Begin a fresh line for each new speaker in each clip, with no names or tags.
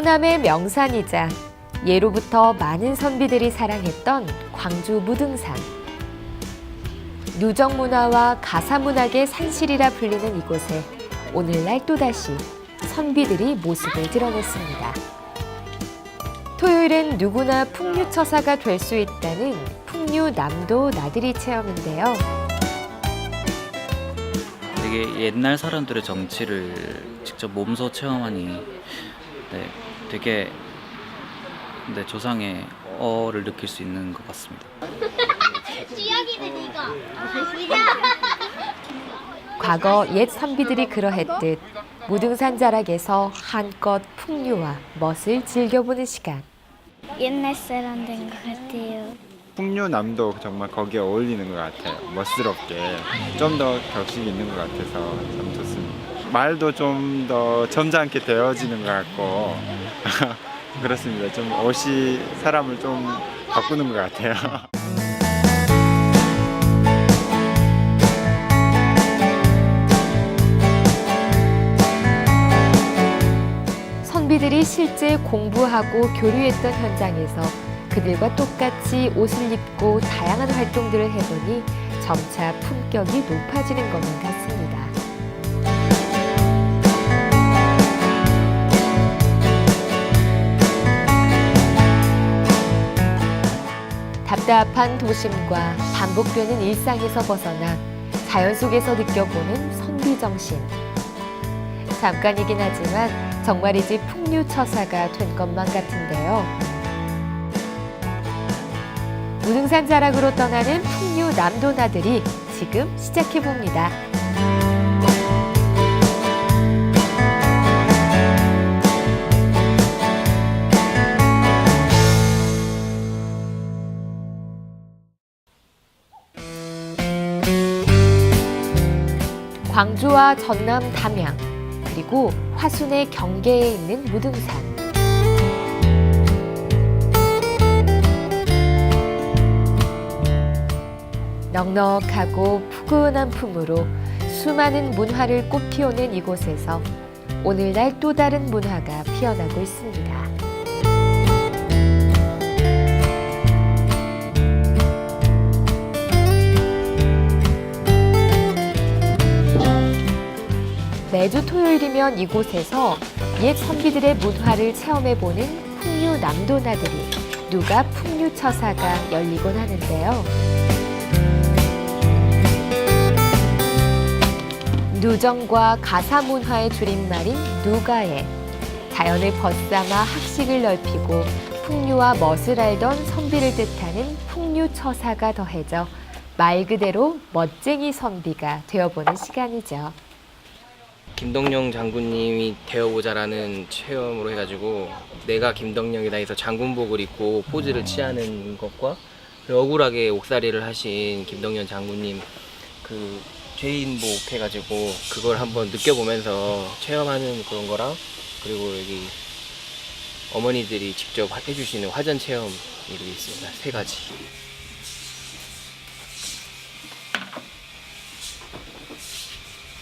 호남의 명산이자 예로부터 많은 선비들이 사랑했던 광주 무등산. 누적 문화와 가사 문학의 산실이라 불리는 이곳에 오늘날 또다시 선비들이 모습을 드러냈습니다. 토요일은 누구나 풍류처사가 될 수 있다는 풍류남도 나들이 체험인데요.
되게 옛날 사람들의 정치를 직접 몸소 체험하니 되게 조상의 어를 느낄 수 있는 것 같습니다.
과거 옛 선비들이 그러했듯 무등산 자락에서 한껏 풍류와 멋을 즐겨보는 시간.
옛날 사람 된 것 같아요.
풍류남도 정말 거기에 어울리는 것 같아요. 멋스럽게 좀 더 격식이 있는 것 같아서 참 좋습니다. 말도 좀 더 점잖게 되어지는 것 같고 그렇습니다. 좀 옷이 사람을 좀 바꾸는 것 같아요.
선비들이 실제 공부하고 교류했던 현장에서 그들과 똑같이 옷을 입고 다양한 활동들을 해보니 점차 품격이 높아지는 것만 같습니다. 답답한 도심과 반복되는 일상에서 벗어나 자연 속에서 느껴보는 선비 정신. 잠깐이긴 하지만 정말이지 풍류처사가 된 것만 같은데요. 무등산 자락으로 떠나는 풍류남도 나들이 지금 시작해봅니다. 광주와 전남 담양, 그리고 화순의 경계에 있는 무등산. 넉넉하고 푸근한 품으로 수많은 문화를 꽃피우는 이곳에서 오늘날 또 다른 문화가 피어나고 있습니다. 매주 토요일이면 이곳에서 옛 선비들의 문화를 체험해보는 풍류남도 나들이 누가 풍류처사가 열리곤 하는데요. 누정과 가사 문화의 줄임말인 누가에 자연을 벗삼아 학식을 넓히고 풍류와 멋을 알던 선비를 뜻하는 풍류처사가 더해져 말 그대로 멋쟁이 선비가 되어보는 시간이죠.
김덕령 장군님이 되어보자라는 체험으로 해가지고 내가 김덕령이다 해서 장군복을 입고 포즈를 취하는 것과 억울하게 옥살이를 하신 김덕령 장군님 그 죄인복 해가지고 그걸 한번 느껴보면서 체험하는 그런 거랑 그리고 여기 어머니들이 직접 해주시는 화전 체험 이렇게 있습니다. 3가지.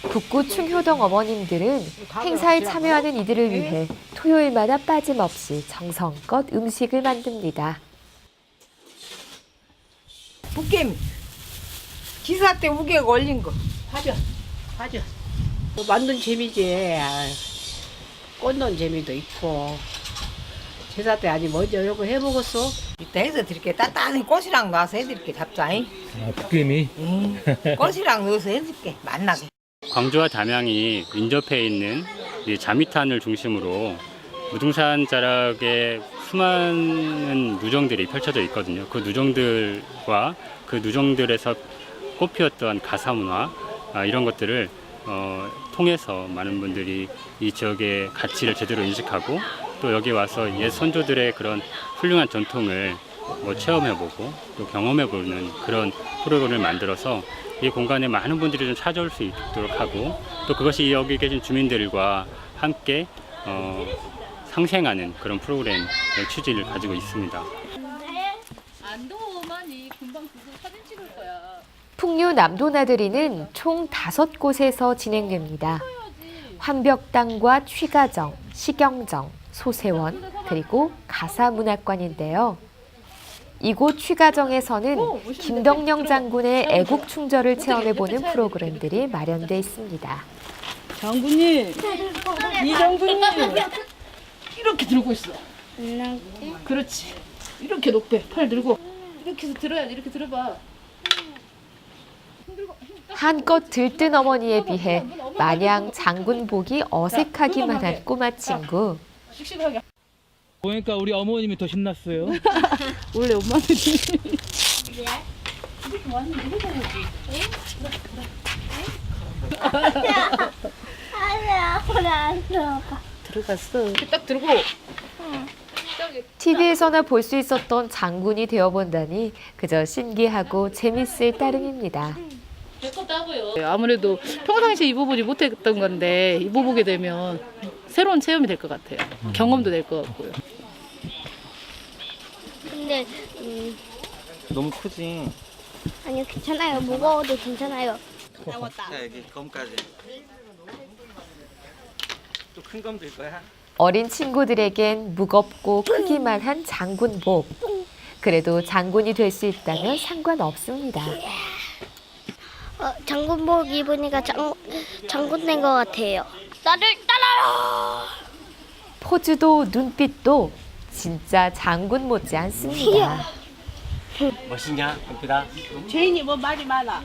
북구 충효동 어머님들은 행사에 참여하는 이들을 위해 토요일마다 빠짐없이 정성껏 음식을 만듭니다.
북게임 기사 때 우개가 올린 거 화전 만든 재미지. 꽂는 재미도 있고 제사 때 아직 먼저 이거 해먹었어. 이따 해서 드릴게. 따뜻한 꽃이랑 넣어서 해드릴게. 잡자잉.
북게임이?
꽃이랑 넣어서 해줄게. 만나게.
광주와 담양이 인접해 있는 이 자미탄을 중심으로 무등산 자락에 수많은 누정들이 펼쳐져 있거든요. 그 누정들과 그 누정들에서 꽃피웠던 가사문화 이런 것들을 통해서 많은 분들이 이 지역의 가치를 제대로 인식하고 또 여기 와서 옛 선조들의 그런 훌륭한 전통을 체험해보고 또 경험해보는 그런 프로그램을 만들어서 이 공간에 많은 분들이 좀 찾아올 수 있도록 하고 또 그것이 여기 계신 주민들과 함께 상생하는 그런 프로그램의 취지를 가지고 있습니다.
안 더워만이 금방 그거 사진 찍을 거야.
풍류남도 나들이는 총 5곳에서 진행됩니다. 환벽당과 취가정, 시경정, 소세원, 그리고 가사문학관인데요. 이곳 취가정에서는 김덕령 장군의 애국 충절을 체험해보는 프로그램들이 마련돼 있습니다.
장군님, 이 장군님 이렇게 들고 있어. 그렇지. 이렇게 높게 팔 들고 이렇게 해서 들어야지. 이렇게 들어봐.
한껏 들뜬 어머니에 비해 마냥 장군복이 어색하기만 한 꼬마 친구.
씩씩하게.
보니까 우리 어머님이 더 신났어요.
원래 엄마들이 들어갔어. 이렇게 딱 들고
TV에서나 볼 수 있었던 장군이 되어본다니 그저 신기하고 재밌을 따름입니다.
아무래도 평상시에 입어보지 못했던 건데 입어보게 되면 새로운 체험이 될 것 같아요. 경험도 될 것 같고요.
근데
너무 크지?
아니요 괜찮아요. 무거워도 괜찮아요.
자, 여기 검까지. 또 큰 검 들 거야?
어린 친구들에겐 무겁고 크기만 한 장군복. 그래도 장군이 될 수 있다면 상관없습니다.
장군복 입으니까 장군 된 것 같아요. 나를 따라라.
포즈도 눈빛도 진짜 장군 못지 않습니다.
멋있냐, 금피다?
죄인이 뭐 말이 많아.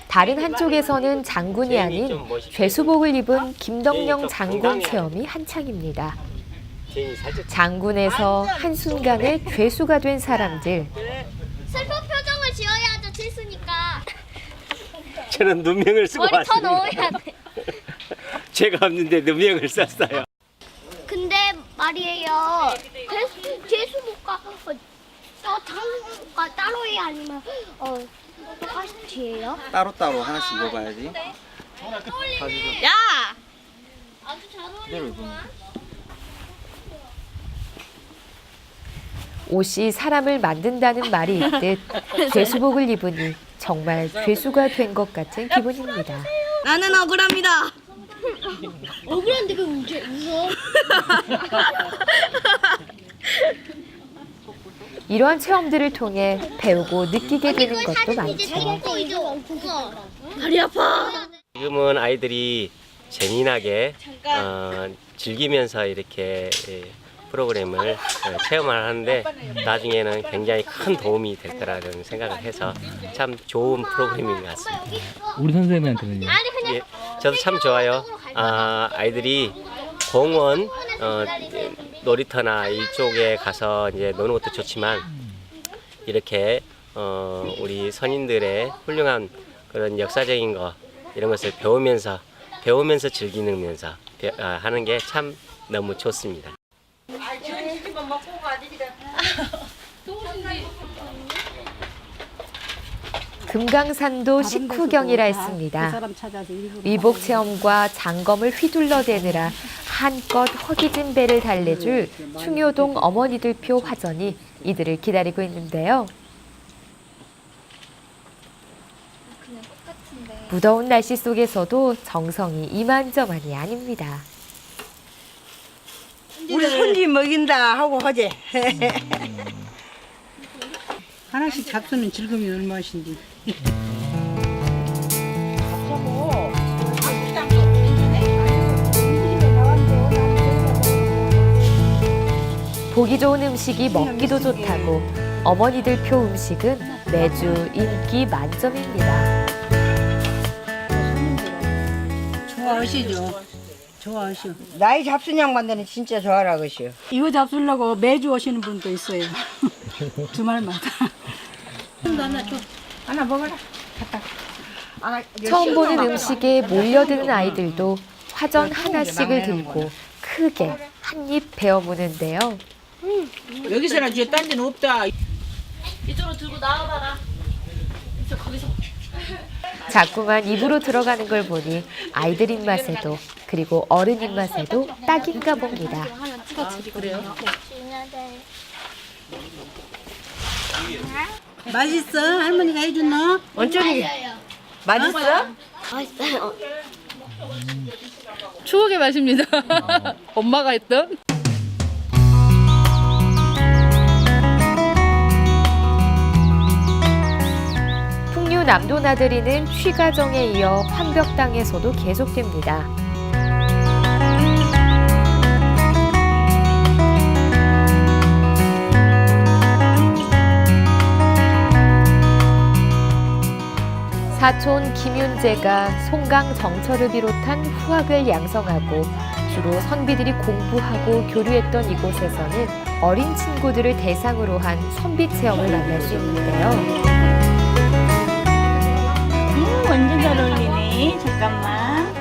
다른 한쪽에서는 장군이 아닌 죄수복을 입은 김덕령 장군 체험이 한창입니다. 장군에서 한순간에 죄수가 된 사람들.
슬픈 표정을 지어야죠. 죄수니까.
저는 누명을 쓰고
머리 더 넣어야 돼.
죄가 없는데 누명을 썼어요.
근데 말이에요. 죄수복과 장군복과 따로 해야 아니면 똑같이 해요?
따로따로 하나씩 입어봐야지.
야! 아주 잘 어울리는구만.
옷이 사람을 만든다는 말이 있듯 죄수복을 입으니 정말 죄수가 된 것 같은 기분입니다.
나는 억울합니다. 억울한데 왜 웃어?
이러한 체험들을 통해 배우고 느끼게 되는 것도 많죠.
다리 아파.
지금은 아이들이 재미나게 즐기면서 이렇게 프로그램을 체험을 하는데 나중에는 굉장히 큰 도움이 될 거라는 생각을 해서 참 좋은 프로그램인 것 같습니다.
우리 선생님한테는요.
예, 저도 참 좋아요. 아이들이 공원, 놀이터나 이쪽에 가서 이제 노는 것도 좋지만 이렇게 우리 선인들의 훌륭한 그런 역사적인 거 이런 것을 배우면서 즐기면서 하는 게 참 너무 좋습니다.
금강산도 식후경이라 했습니다. 위복 체험과 장검을 휘둘러대느라 한껏 허기진 배를 달래줄 충효동 어머니들표 화전이 이들을 기다리고 있는데요. 무더운 날씨 속에서도 정성이 이만저만이 아닙니다.
우리 손님 먹인다 하고 하지. 하나씩 잡수는 즐거움이 얼마신지.
보기 좋은 음식이 먹기도 좋다고 어머니들 표 음식은 매주 인기 만점입니다.
좋아하시죠? 좋아하시오. 나이 잡순 양반들은 진짜 좋아하시오.
이거 잡수려고 매주 오시는 분도 있어요. 주말마다.
하나 먹어라. 갖다.
처음 보는 음식에 몰려드는 아이들도 화전 하나씩을 들고 크게 한 입 베어 무는데요.
여기서나 주에 딴 데는 없다.
이쪽으로 들고 나와봐라. 거기서.
자꾸만 입으로 들어가는 걸 보니 아이들 입맛에도 그리고 어른 입맛에도 딱인가 봅니다.
그래요?
맛있어? 할머니가 해준 너?
원장님 맛있어?
맛있어요.
추억의 맛입니다. 엄마가 했던.
남도 나들이는 취가정에 이어 환벽당에서도 계속됩니다. 사촌 김윤재가 송강 정철을 비롯한 후학을 양성하고 주로 선비들이 공부하고 교류했던 이곳에서는 어린 친구들을 대상으로 한 선비 체험을 만날 수 있는데요.
완전 잘 어울리네. 잠깐만.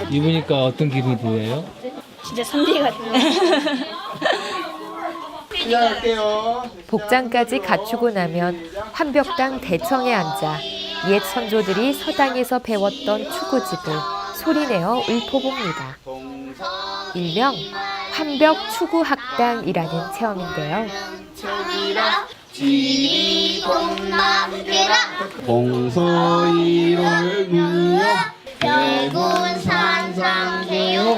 입으니까 어떤 기분이 들어요?
진짜 선비 같네.
복장까지 갖추고 나면 환벽당 대청에 앉아 옛 선조들이 서당에서 배웠던 추구집을 소리내어 읊어봅니다. 일명 환벽 추구학당이라는 체험인데요.
봉서이를 누려 백운산상대요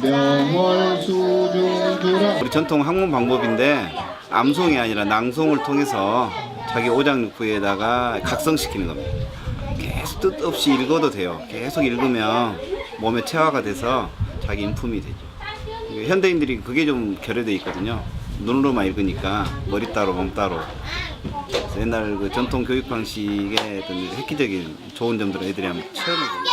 명월수중주라.
우리 전통 학문 방법인데 암송이 아니라 낭송을 통해서 자기 오장육부에다가 각성시키는 겁니다. 계속 뜻 없이 읽어도 돼요. 계속 읽으면 몸에 체화가 돼서 자기 인품이 되죠. 현대인들이 그게 좀 결여돼 있거든요. 눈으로만 읽으니까 머리 따로 몸 따로. 옛날 그 전통 교육 방식의 어떤 획기적인 좋은 점들을 애들이 한번 체험해보고.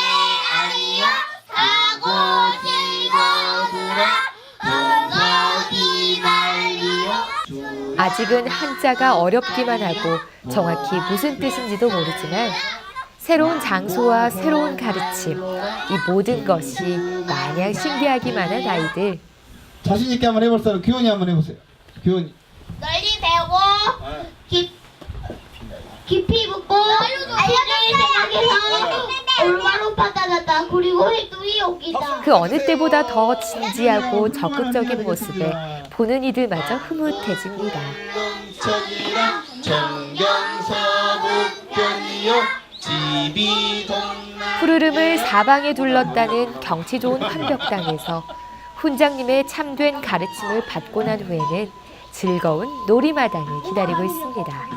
아직은 한자가 어렵기만 하고 정확히 무슨 뜻인지도 모르지만 새로운 장소와 새로운 가르침, 이 모든 것이 마냥 신기하기만 한 아이들.
자신 있게 한번 해볼 사람 규현이 한번 해보세요. 규현이.
널리 배우고 깊이 묻고 알려줄 생각해서 올바로 받아놨다. 그리고 해도 이옥이다.
그 어느 때보다 더 진지하고 적극적인 모습에 보는 이들마저 흐뭇해집니다. 푸르름을 사방에 둘렀다는 경치 좋은 환벽당에서 훈장님의 참된 가르침을 받고 난 후에는 즐거운 놀이마당이 기다리고 있습니다.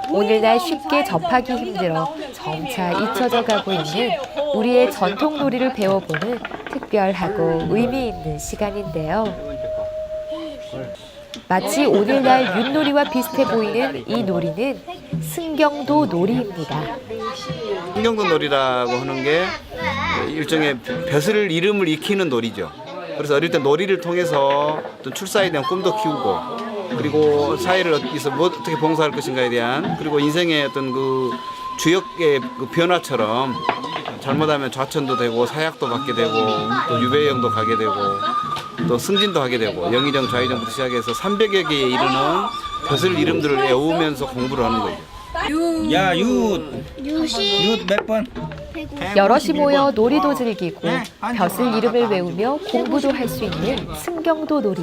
오늘날 쉽게 접하기 힘들어 점차 잊혀져 가고 있는 우리의 전통 놀이를 배워보는 특별하고 의미 있는 시간인데요. 마치 오늘날 윷놀이와 비슷해 보이는 이 놀이는 승경도 놀이입니다.
승경도 놀이라고 하는 게 일종의 벼슬 이름을 익히는 놀이죠. 그래서 어릴 때 놀이를 통해서 어떤 출사에 대한 꿈도 키우고 그리고 사회를 어떻게 봉사할 것인가에 대한 그리고 인생의 어떤 그 주역의 그 변화처럼 잘못하면 좌천도 되고 사약도 받게 되고 또 유배형도 가게 되고 또 승진도 하게 되고 영의정 좌의정부터 시작해서 300여 개에 이르는 벼슬 이름들을 외우면서 공부를 하는 거죠. 야, 윷 몇 번?
여럿이 모여 놀이도 즐기고 벼슬 이름을 외우며 공부도 할 수 있는 승경도 놀이.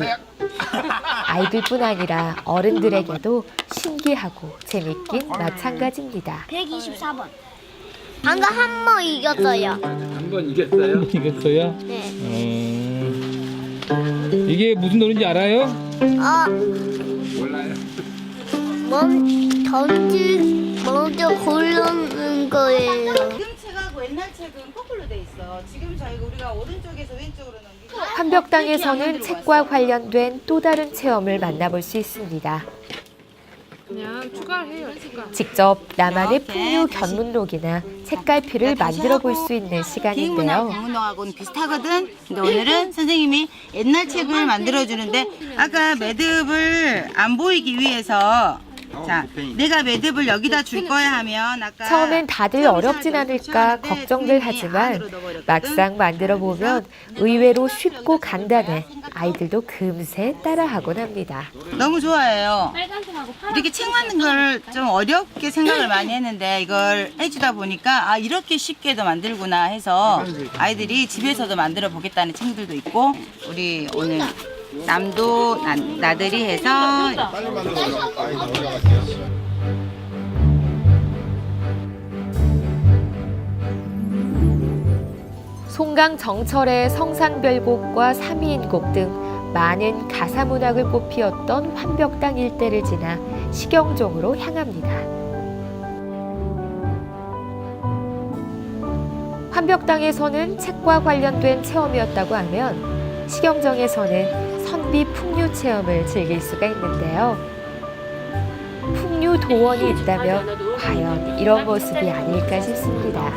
아이들뿐 아니라 어른들에게도 신기하고 재밌긴 마찬가지입니다.
124번. 방금 한 번 이겼어요.
한 번 이겼어요? 이겼어요?
네.
이게 무슨 놀인지 알아요?
몰라요. 먼저 고르는 거예요.
지금 책하고 옛날 책은 거꾸로 돼 있어. 지금 저희가 우리가 오른쪽에서 왼쪽으로 넘기고.
환벽당에서는 책과 관련된 또 다른 체험을 만나볼 수 있습니다.
그냥 추가를 해요.
직접 나만의 풍류 견문록이나 책갈피를 만들어 볼 수 있는 시간인데요.
견문록하고는 비슷하거든. 근데 오늘은 선생님이 옛날 책을 만들어 주는데 아까 매듭을 안 보이기 위해서 자, 내가 매듭을 여기다 줄 거야 하면 아까
처음엔 다들 어렵진 않을까 걱정들 하지만 막상 만들어 보면 의외로 쉽고 간단해 아이들도 금세 따라하곤 합니다.
너무 좋아해요. 이렇게 책 만든 걸 좀 어렵게 생각을 많이 했는데 이걸 해주다 보니까 아 이렇게 쉽게도 만들구나 해서 아이들이 집에서도 만들어 보겠다는 친구들도 있고 우리 오늘 남도 나들이 해서
송강 정철의 성산별곡과 삼이인곡 등 많은 가사문학을 꽃피웠던 환벽당 일대를 지나 식영종으로 향합니다. 한벽당에서는 책과 관련된 체험이었다고 하면 식영정에서는 선비 풍류 체험을 즐길 수가 있는데요. 풍류 도원이 있다면 과연 이런 모습이 아닐까 싶습니다.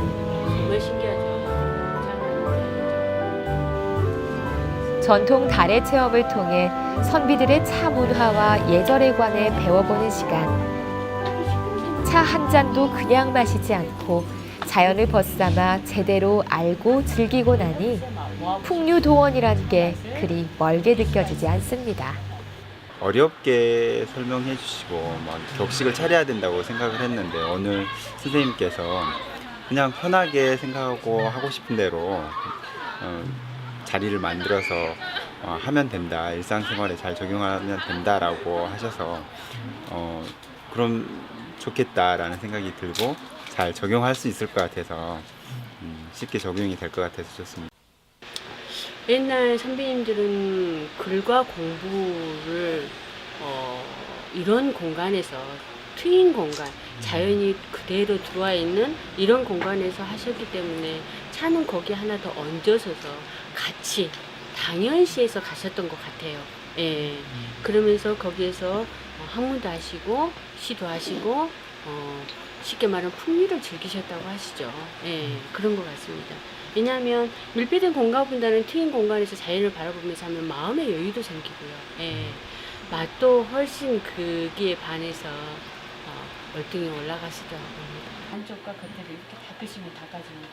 전통 달의 체험을 통해 선비들의 차 문화와 예절에 관해 배워보는 시간. 차 한 잔도 그냥 마시지 않고 자연을 벗삼아 제대로 알고 즐기고 나니 풍류도원이란 게 그리 멀게 느껴지지 않습니다.
어렵게 설명해 주시고 막 격식을 차려야 된다고 생각을 했는데 오늘 선생님께서 그냥 편하게 생각하고 하고 싶은 대로 자리를 만들어서 하면 된다, 일상생활에 잘 적용하면 된다라고 하셔서 그럼 좋겠다라는 생각이 들고 잘 적용할 수 있을 것 같아서 쉽게 적용이 될 것 같아서 좋습니다.
옛날 선배님들은 글과 공부를 이런 공간에서 트인 공간, 자연이 그대로 들어와 있는 이런 공간에서 하셨기 때문에 차는 거기 하나 더 얹어서서 같이 당연시해서 가셨던 것 같아요. 예. 그러면서 거기에서 학문도 하시고 시도 하시고 쉽게 말하면 풍류를 즐기셨다고 하시죠. 예, 그런 것 같습니다. 왜냐하면 밀폐된 공간보다는 트인 공간에서 자연을 바라보면서 하면 마음의 여유도 생기고요. 예, 맛도 훨씬 거기에 반해서 월등히 올라가시더라고요. 안쪽과 겉에를 이렇게 닦으시면 닦아집니다.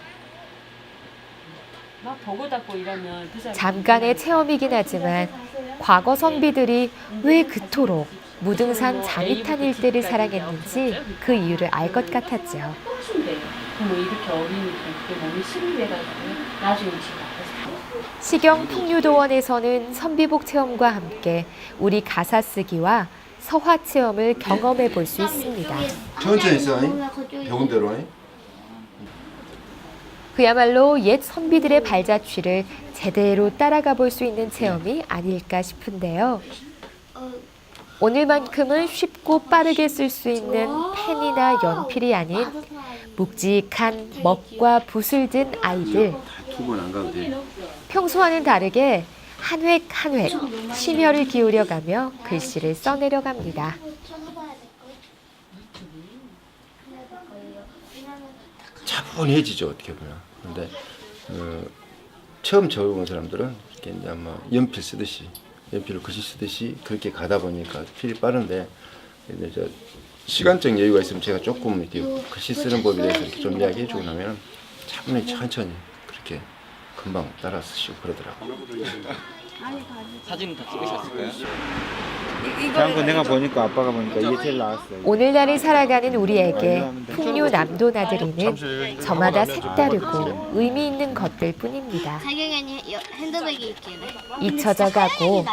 막 보고 닦고 이러면 그 사람
잠깐의 체험이긴 하지만 과거 선비들이 왜 그토록 무등산 자미탄 일대를 사랑했는지 그 이유를 알 것 같았죠.
뭐 이렇게 어린이들 몸이 실이 돼가지고 나중에 집에
시경 풍류도원에서는 선비복 체험과 함께 우리 가사 쓰기와 서화 체험을 경험해 볼 수 있습니다.
천천히 써. 배운 대로.
그야말로 옛 선비들의 발자취를 제대로 따라가 볼 수 있는 체험이 아닐까 싶은데요. 오늘만큼은 쉽고 빠르게 쓸 수 있는 펜이나 연필이 아닌 묵직한 먹과 붓을 든 아이들. 평소와는 다르게 한 획 한 획 심혈을 기울여가며 글씨를 써내려갑니다.
차분해지죠, 어떻게 보면. 근데 처음 적어본 사람들은 이렇게 이제 아마 연필 쓰듯이 연필로 글씨 쓰듯이 그렇게 가다 보니까 필이 빠른데 이제 저 시간적 여유가 있으면 제가 조금 이렇게 글씨 쓰는 법에 대해서 이렇게 좀 이야기해주고 나면 차분히 천천히 그렇게 금방 따라 쓰시고 그러더라고요.
사진 다 찍으셨을까요?
장군 내가 보니까 아빠가 보니까 이게 제일 나았어요.
오늘날을 살아가는 우리에게 풍류남도 나들이는 저마다 색다르고 의미 있는 것들 뿐입니다.
자경현이 핸드백이 있길래
잊혀져가고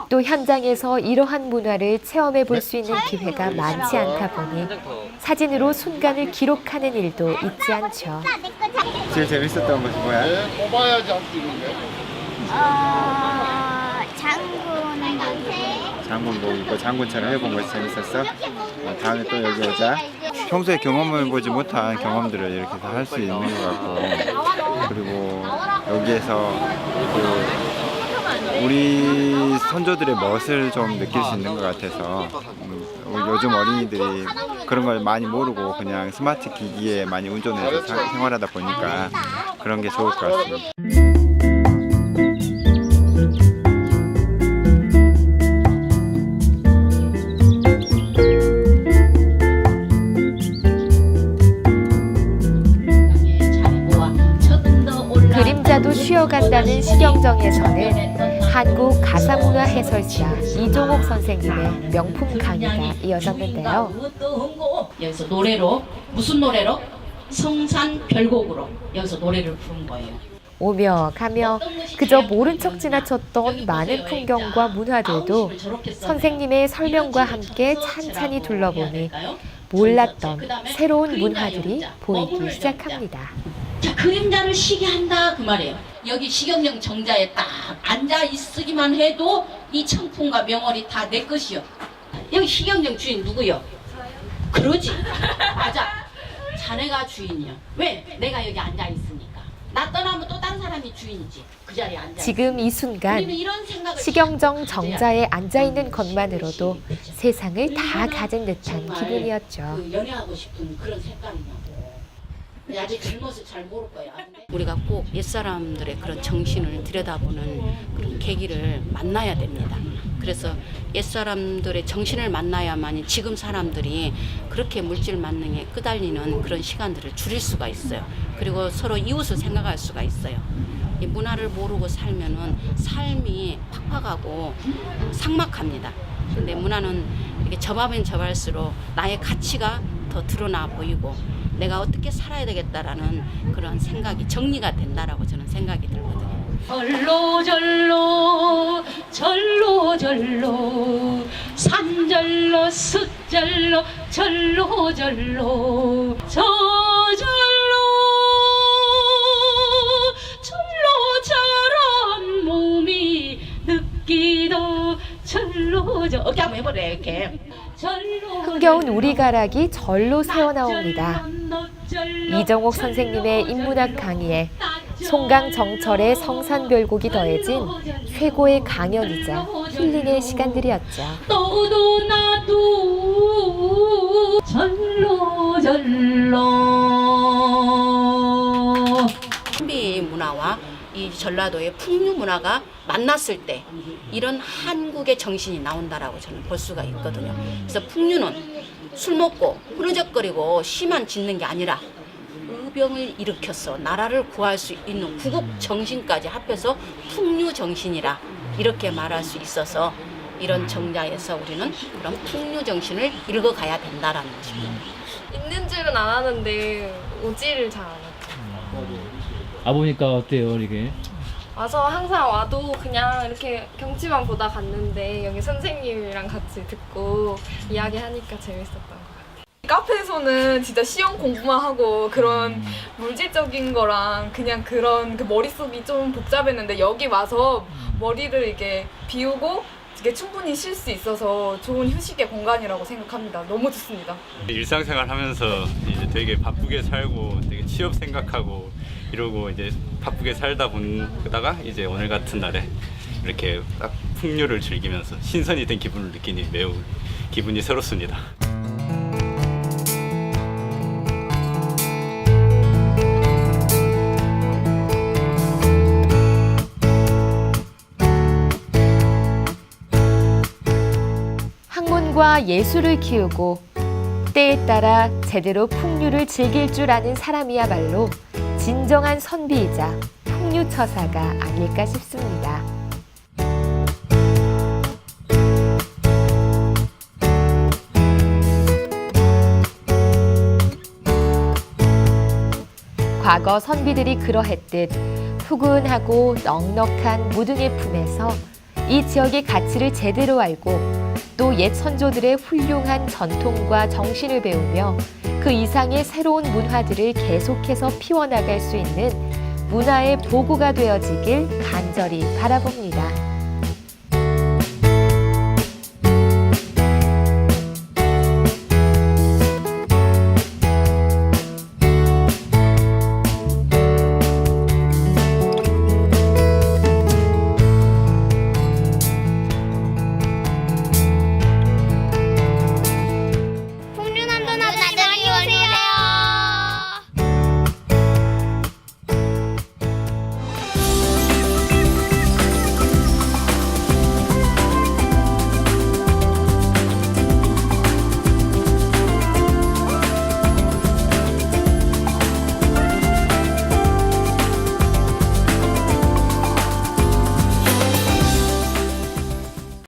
또 현장에서 이러한 문화를 체험해 볼 수 있는 기회가 많지 않다 보니 사진으로 순간을 기록하는 일도 있지 않죠.
제일 재밌었던 것이 뭐야?
뽑아야지 할 수 있는데.
장군복 입고 장군처럼 해본 것이 재밌었어? 다음에 또 여기 오자. 평소에 경험해 보지 못한 경험들을 이렇게 할 수 있는 것 같고, 그리고 여기에서 우리 선조들의 멋을 좀 느낄 수 있는 것 같아서 요즘 어린이들이 그런 걸 많이 모르고 그냥 스마트 기기에 많이 의존해서 생활하다 보니까 그런 게 좋을 것 같습니다.
그림자도 쉬어간다는 시경정에서는 한국 가사문화 해설사 이종옥 선생님의 명품 강의가 이어졌는데요.
여기서 노래로 무슨 노래로? 성산별곡으로 여기서 노래를 부른 거예요.
오며 가며 그저 모른 척 지나쳤던 많은 풍경과 문화들도 선생님의 설명과 함께 찬찬히 둘러보니 몰랐던 새로운 문화들이 보이기 시작합니다.
자, 그림자를 쉬게 한다 그 말이에요. 여기 시경령 정자에 딱 앉아 있으기만 해도 이 청풍과 명월이 다 내 것이요. 여기 시경령 주인 누구요? 그러지. 맞아. 자네가 주인이야. 왜? 내가 여기 앉아 있으니까. 나 떠나면 또 다른 사람이 주인이지. 그 자리에 앉아.
지금 이 순간
우리는 이런 생각을
시경정 정자에 앉아있는 것만으로도 세상을 다 가진 듯한 기분이었죠.
그 연애하고 싶은 그런 색깔이냐고. 근데 아직 젊어서 잘 모를 거야.
우리가 꼭 옛사람들의 그런 정신을 들여다보는 그런 계기를 만나야 됩니다. 그래서 옛사람들의 정신을 만나야만 지금 사람들이 그렇게 물질 만능에 끄달리는 그런 시간들을 줄일 수가 있어요. 그리고 서로 이웃을 생각할 수가 있어요. 이 문화를 모르고 살면은 삶이 팍팍하고 삭막합니다. 근데 문화는 이렇게 접하면 접할수록 나의 가치가 더 드러나 보이고 내가 어떻게 살아야 되겠다라는 그런 생각이 정리가 된다라고 저는 생각이 들거든요.
절로 절로 절로 절로 산절로 숫절로 절로 절로 저절로 절로 저런 몸이 느끼도 절로 저 어깨 한번 해보래 이렇게
흥겨운 우리가락이 절로 새어나옵니다. 이정옥 선생님의 인문학 강의에 송강 정철의 성산별곡이 더해진 최고의 강연이자 힐링의 시간들이었죠.
너도 나도 절로 절로
선비 문화와 이 전라도의 풍류 문화가 만났을 때 이런 한국의 정신이 나온다라고 저는 볼 수가 있거든요. 그래서 풍류는 술 먹고 흐느적거리고 시만 짓는 게 아니라 의병을 일으켜서 나라를 구할 수 있는 구국 정신까지 합해서 풍류 정신이라 이렇게 말할 수 있어서 이런 정자에서 우리는 그런 풍류 정신을 읽어가야 된다라는 것입니다.
있는 줄은 알았는데 오지를 잘 안 하죠.
와보니까 어때요, 이게?
와서 항상 와도 그냥 이렇게 경치만 보다 갔는데 여기 선생님이랑 같이 듣고 이야기하니까 재밌었던 것 같아요.
카페에서는 진짜 시험 공부만 하고 그런 물질적인 거랑 그냥 그런 그 머릿속이 좀 복잡했는데 여기 와서 머리를 이렇게 비우고 이게 충분히 쉴 수 있어서 좋은 휴식의 공간이라고 생각합니다. 너무 좋습니다.
일상생활 하면서 이제 되게 바쁘게 살고 되게 취업 생각하고 이러고 이제 바쁘게 살다 보다가 이제 오늘 같은 날에 이렇게 딱 풍류를 즐기면서 신선이 된 기분을 느끼니 매우 기분이 새롭습니다.
학문과 예술을 키우고 때에 따라 제대로 풍류를 즐길 줄 아는 사람이야말로 진정한 선비이자 풍류처사가 아닐까 싶습니다. 과거 선비들이 그러했듯 푸근하고 넉넉한 무등의 품에서 이 지역의 가치를 제대로 알고 또 옛 선조들의 훌륭한 전통과 정신을 배우며 그 이상의 새로운 문화들을 계속해서 피워나갈 수 있는 문화의 보고가 되어지길 간절히 바라봅니다.